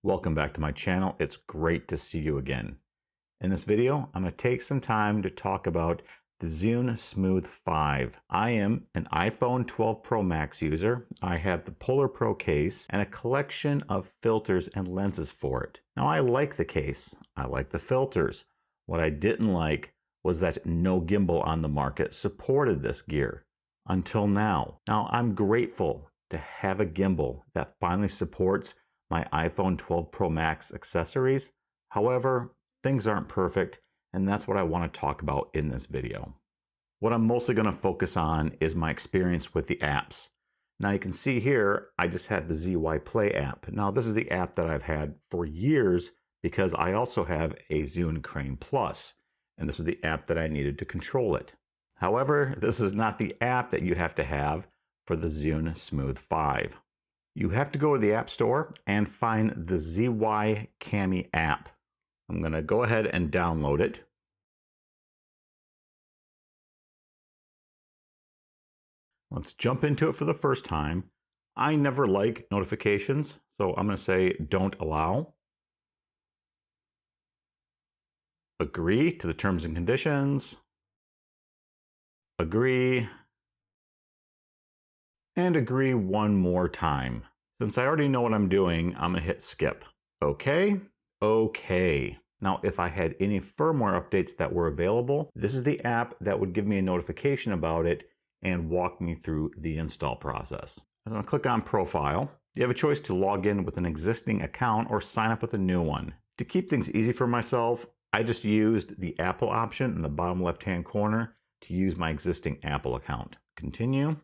Welcome back to my channel. It's great to see you again. In this video, I'm going to take some time to talk about the Zune Smooth 5. I am an iPhone 12 Pro Max user. I have the Polar Pro case and a collection of filters and lenses for it. Now I like the case. I like the filters. What I didn't like was that no gimbal on the market supported this gear until now. Now I'm grateful to have a gimbal that finally supports my iPhone 12 Pro Max accessories. However, things aren't perfect, and that's what I want to talk about in this video. What I'm mostly going to focus on is my experience with the apps. Now you can see here, I just had the ZY Play app. Now this is the app that I've had for years because I also have a Zune Crane Plus, and this was the app that I needed to control it. However, this is not the app that you have to have for the Zune Smooth 5. You have to go to the App Store and find the ZY Cami app. I'm going to go ahead and download it. Let's jump into it for the first time. I never like notifications, so I'm going to say don't allow. Agree to the terms and conditions. Agree. And agree one more time. Since I already know what I'm doing, I'm going to hit skip. Okay. Okay. Now, if I had any firmware updates that were available, this is the app that would give me a notification about it and walk me through the install process. I'm going to click on Profile. You have a choice to log in with an existing account or sign up with a new one. To keep things easy for myself, I just used the Apple option in the bottom left-hand corner to use my existing Apple account. Continue.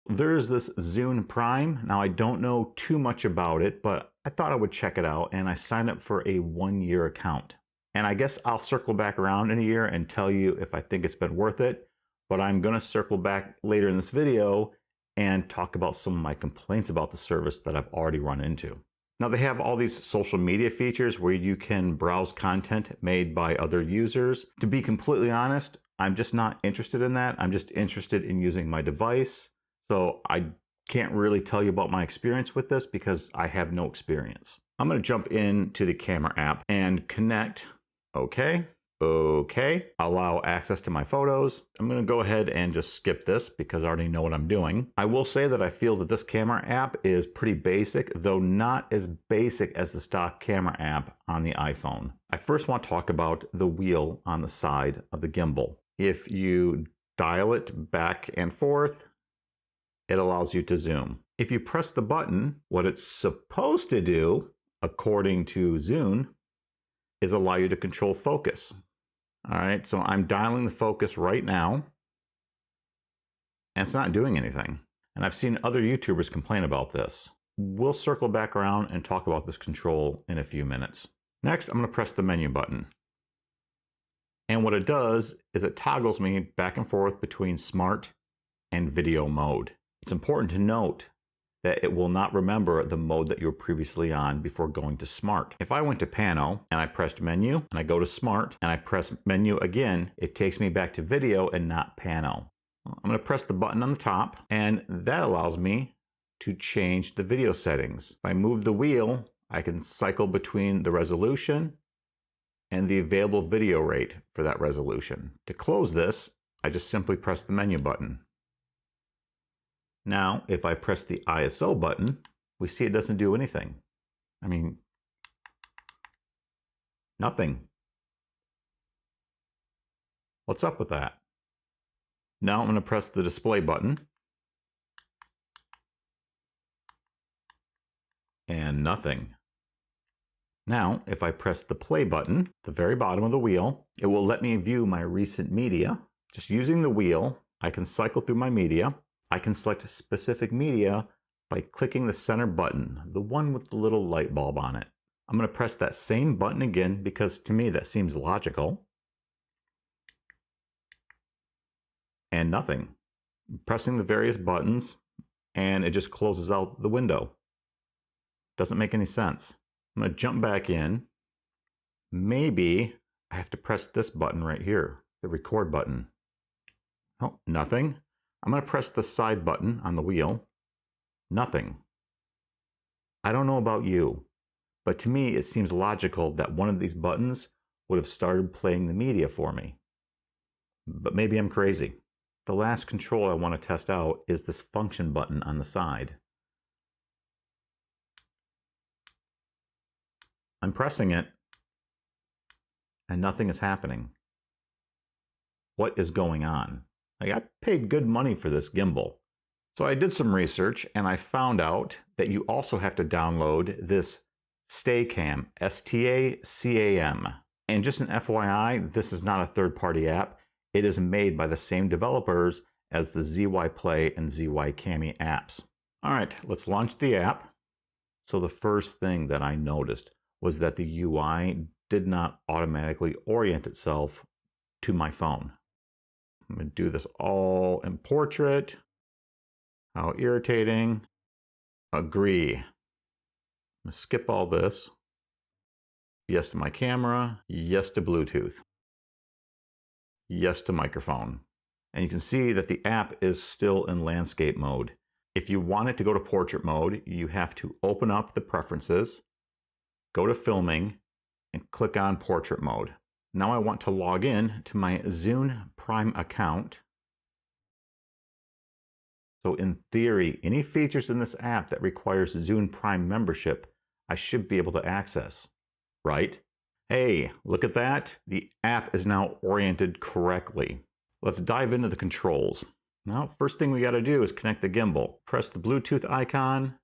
There's this Zune Prime. Now I don't know too much about it, but I thought I would check it out, and I signed up for a 1-year account. And I guess I'll circle back around in a year and tell you if I think it's been worth it, but I'm going to circle back later in this video and talk about some of my complaints about the service that I've already run into. Now they have all these social media features where you can browse content made by other users. To be completely honest, I'm just not interested in that. I'm just interested in using my device. So I can't really tell you about my experience with this because I have no experience. I'm going to jump into the camera app and connect. Okay. Okay. Allow access to my photos. I'm going to go ahead and just skip this because I already know what I'm doing. I will say that I feel that this camera app is pretty basic, though not as basic as the stock camera app on the iPhone. I first want to talk about the wheel on the side of the gimbal. If you dial it back and forth, it allows you to zoom. If you press the button, what it's supposed to do, according to Zune, is allow you to control focus. All right, so I'm dialing the focus right now, and it's not doing anything. And I've seen other YouTubers complain about this. We'll circle back around and talk about this control in a few minutes. Next, I'm going to press the menu button. And what it does is it toggles me back and forth between smart and video mode. It's important to note that it will not remember the mode that you were previously on before going to smart. If I went to pano and I pressed menu and I go to smart and I press menu again, it takes me back to video and not pano. I'm going to press the button on the top, and that allows me to change the video settings. If I move the wheel, I can cycle between the resolution and the available video rate for that resolution. To close this, I just simply press the menu button. Now, if I press the ISO button, we see it doesn't do anything. I mean, nothing. What's up with that? Now I'm going to press the display button. And nothing. Now, if I press the play button, the very bottom of the wheel, it will let me view my recent media. Just using the wheel, I can cycle through my media. I can select specific media by clicking the center button, the one with the little light bulb on it. I'm going to press that same button again because to me that seems logical. And nothing. Pressing the various buttons and it just closes out the window. Doesn't make any sense. I'm going to jump back in. Maybe I have to press this button right here, the record button. Oh, nothing. I'm going to press the side button on the wheel. Nothing. I don't know about you, but to me it seems logical that one of these buttons would have started playing the media for me. But maybe I'm crazy. The last control I want to test out is this function button on the side. I'm pressing it, and nothing is happening. What is going on? I paid good money for this gimbal. So I did some research, and I found out that you also have to download this StaCam, S-T-A-C-A-M. And just an FYI, this is not a third-party app. It is made by the same developers as the ZY Play and ZY Cami apps. All right, let's launch the app. So the first thing that I noticed was that the UI did not automatically orient itself to my phone. I'm going to do this all in portrait. How irritating. Agree. I'm going to skip all this. Yes to my camera. Yes to Bluetooth. Yes to microphone. And you can see that the app is still in landscape mode. If you want it to go to portrait mode, you have to open up the preferences, go to filming, and click on portrait mode. Now I want to log in to my Zune Prime account. So in theory, any features in this app that requires Zune Prime membership, I should be able to access, right? Hey, look at that. The app is now oriented correctly. Let's dive into the controls. Now, first thing we got to do is connect the gimbal. Press the Bluetooth icon,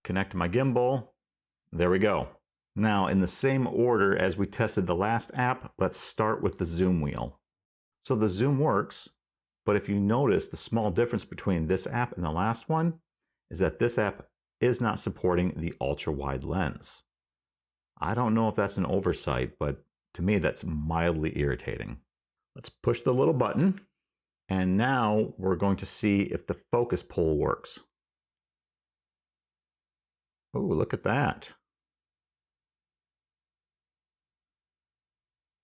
connect to my gimbal. There we go. Now, in the same order as we tested the last app, let's start with the zoom wheel. So the zoom works, but if you notice, the small difference between this app and the last one is that this app is not supporting the ultra-wide lens. I don't know if that's an oversight, but to me that's mildly irritating. Let's push the little button, and now we're going to see if the focus pull works. Oh, look at that.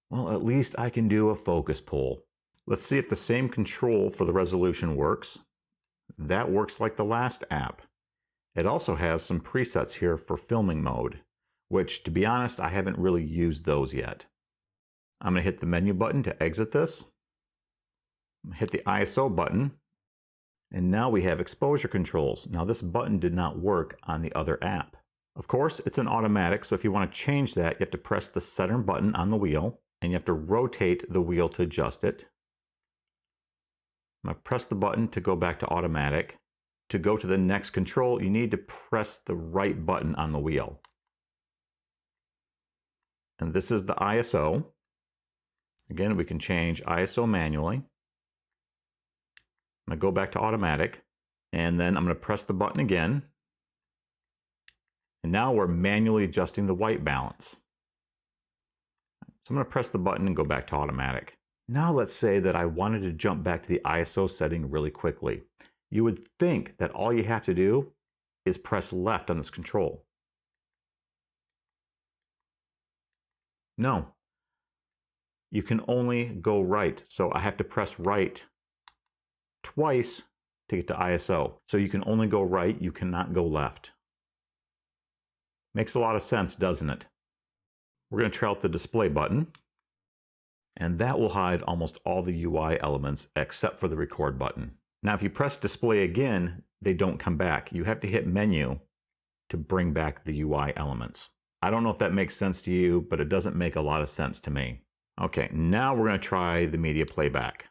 Well, at least I can do a focus pull. Let's see if the same control for the resolution works. That works like the last app. It also has some presets here for filming mode, which, to be honest, I haven't really used those yet. I'm going to hit the menu button to exit this. Hit the ISO button. And now we have exposure controls. Now this button did not work on the other app. Of course, it's an automatic, so if you want to change that, you have to press the center button on the wheel, and you have to rotate the wheel to adjust it. I'm going to press the button to go back to automatic. To go to the next control, you need to press the right button on the wheel. And this is the ISO. Again, we can change ISO manually. I'm going to go back to automatic, and then I'm going to press the button again. And now we're manually adjusting the white balance. So I'm going to press the button and go back to automatic. Now let's say that I wanted to jump back to the ISO setting really quickly. You would think that all you have to do is press left on this control. No. You can only go right. So I have to press right twice to get to ISO. So you can only go right, you cannot go left. Makes a lot of sense, doesn't it? We're going to try out the display button, and that will hide almost all the UI elements except for the record button. Now, if you press display again, they don't come back. You have to hit menu to bring back the UI elements. I don't know if that makes sense to you, but it doesn't make a lot of sense to me. Okay, now we're going to try the media playback.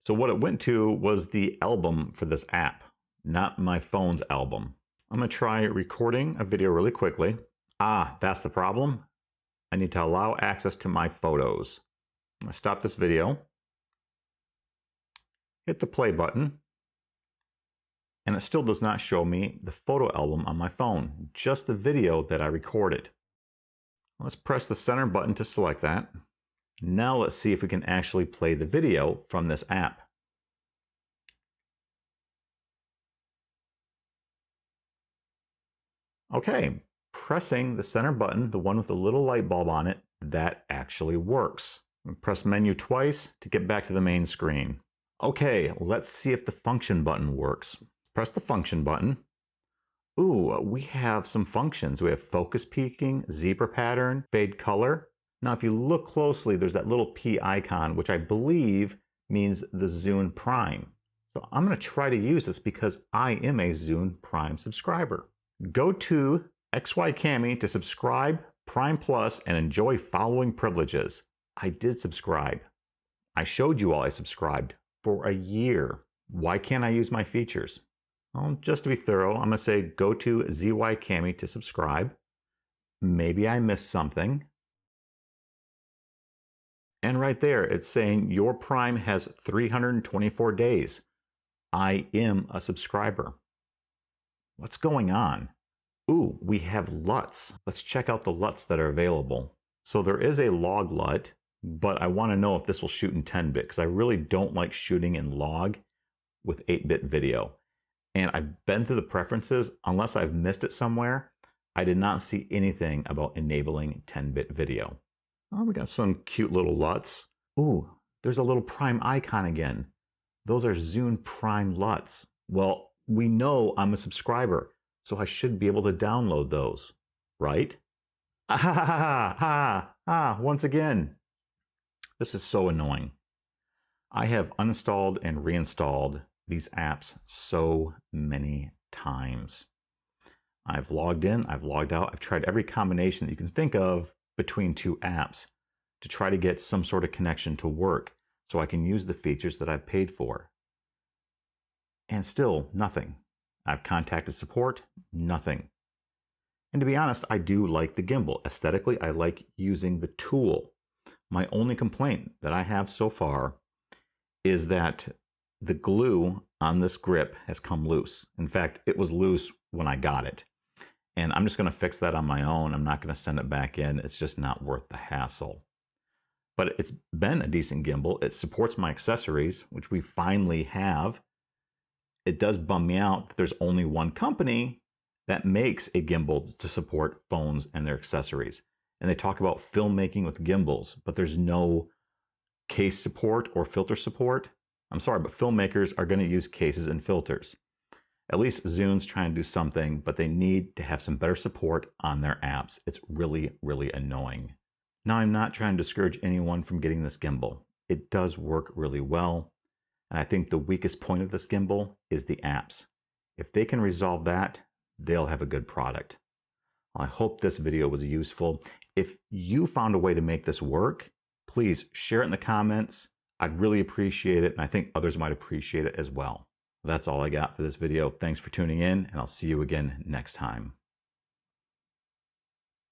So what it went to was the album for this app, not my phone's album. I'm going to try recording a video really quickly. That's the problem. I need to allow access to my photos. I'm going to stop this video, hit the play button, and it still does not show me the photo album on my phone, just the video that I recorded. Let's press the center button to select that. Now let's see if we can actually play the video from this app. Okay, pressing the center button, the one with the little light bulb on it, that actually works. Press menu twice to get back to the main screen. Okay, let's see if the function button works. Press the function button. Ooh, we have some functions. We have focus peaking, zebra pattern, fade color. Now, if you look closely, there's that little P icon, which I believe means the Zune Prime. So I'm going to try to use this because I am a Zune Prime subscriber. Go to XY Cami to subscribe, Prime Plus, and enjoy following privileges. I did subscribe. I showed you all I subscribed for a year. Why can't I use my features? Well, just to be thorough, I'm going to say go to ZY Cami to subscribe. Maybe I missed something. And right there, it's saying your Prime has 324 days. I am a subscriber. What's going on? Ooh, we have LUTs. Let's check out the LUTs that are available. So there is a log LUT, but I want to know if this will shoot in 10-bit because I really don't like shooting in log with 8-bit video. And I've been through the preferences. Unless I've missed it somewhere, I did not see anything about enabling 10-bit video. Oh, we got some cute little LUTs. Ooh, there's a little Prime icon again. Those are Zune Prime LUTs. Well, we know I'm a subscriber, so I should be able to download those, right? Ah, ha, ha, ha, ha, ha, once again. This is so annoying. I have uninstalled and reinstalled these apps so many times. I've logged in, I've logged out, I've tried every combination that you can think of between two apps to try to get some sort of connection to work so I can use the features that I've paid for. And still nothing. I've contacted support, nothing. And to be honest, I do like the gimbal. Aesthetically, I like using the tool. My only complaint that I have so far is that the glue on this grip has come loose. In fact, it was loose when I got it. And I'm just going to fix that on my own. I'm not going to send it back in. It's just not worth the hassle. But it's been a decent gimbal. It supports my accessories, which we finally have. It does bum me out that there's only one company that makes a gimbal to support phones and their accessories. And they talk about filmmaking with gimbals, but there's no case support or filter support. I'm sorry, but filmmakers are going to use cases and filters. At least Zune's trying to do something, but they need to have some better support on their apps. It's really, really annoying. Now, I'm not trying to discourage anyone from getting this gimbal. It does work really well. And I think the weakest point of this gimbal is the apps. If they can resolve that, they'll have a good product. I hope this video was useful. If you found a way to make this work, please share it in the comments. I'd really appreciate it, and I think others might appreciate it as well. That's all I got for this video. Thanks for tuning in, and I'll see you again next time.